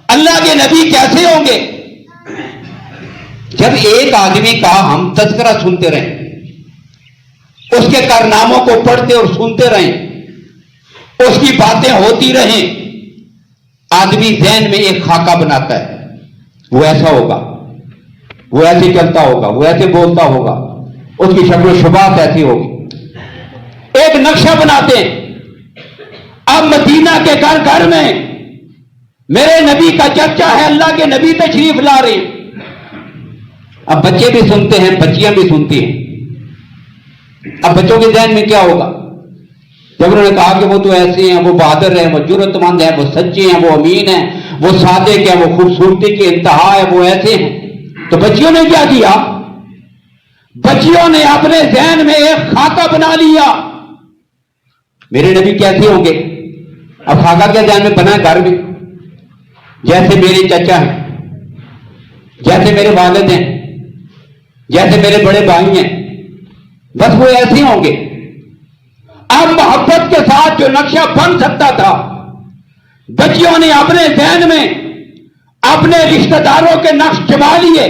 اللہ کے نبی کیسے ہوں گے؟ جب ایک آدمی کا ہم تذکرہ سنتے رہیں، اس کے کارناموں کو پڑھتے اور سنتے رہیں، اس کی باتیں ہوتی رہیں، آدمی ذہن میں ایک خاکہ بناتا ہے، وہ ایسا ہوگا، وہ ایسے چلتا ہوگا، وہ ایسے بولتا ہوگا، اس کی شکل و شباہت ایسی ہوگی، ایک نقشہ بناتے ہیں۔ اب مدینہ کے گھر گھر میں میرے نبی کا چرچا ہے، اللہ کے نبی تشریف لا رہے ہیں۔ اب بچے بھی سنتے ہیں، بچیاں بھی سنتی ہیں۔ اب بچوں کے ذہن میں کیا ہوگا؟ جب انہوں نے کہا کہ وہ تو ایسے ہیں، وہ بہادر ہیں، وہ جرأت مند ہیں، وہ سچے ہیں، وہ امین ہیں، وہ صادق ہیں، وہ خوبصورتی کی انتہا ہے، وہ ایسے ہیں، تو بچیوں نے کیا کیا؟ بچیوں نے اپنے ذہن میں ایک خاکہ بنا لیا، میرے نبی کیسے ہوں گے؟ اب خاکہ کیا ذہن میں بنا؟ گھر میں جیسے میرے چچا ہیں، جیسے میرے والد ہیں، جیسے میرے بڑے بھائی ہیں، بس وہ ایسے ہوں گے۔ اب محبت کے ساتھ جو نقشہ بن سکتا تھا، بچیوں نے اپنے ذہن میں اپنے رشتہ داروں کے نقش جما لیے،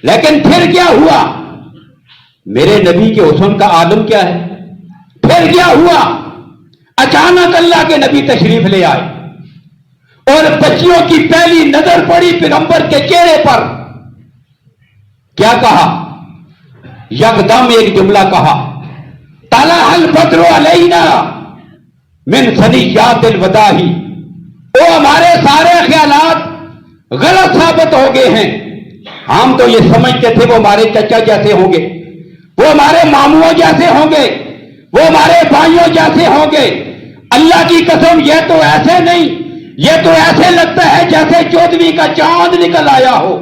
لیکن پھر کیا ہوا؟ میرے نبی کے حسن کا عالم کیا ہے؟ پھر کیا ہوا؟ اچانک اللہ کے نبی تشریف لے آئے اور بچیوں کی پہلی نظر پڑی پیغمبر کے چہرے پر، کیا کہا؟ یکدم ایک جملہ کہا، طلع البدر علینا من ثنیات الوداع۔ وہ ہمارے سارے خیالات غلط ثابت ہو گئے ہیں، ہم تو یہ سمجھتے تھے وہ ہمارے چچا جیسے ہوں گے، وہ ہمارے ماموں جیسے ہوں گے، وہ ہمارے بھائیوں جیسے ہوں گے۔ اللہ کی قسم یہ تو ایسے نہیں، یہ تو ایسے لگتا ہے جیسے 14ویں کا چاند نکل آیا ہو۔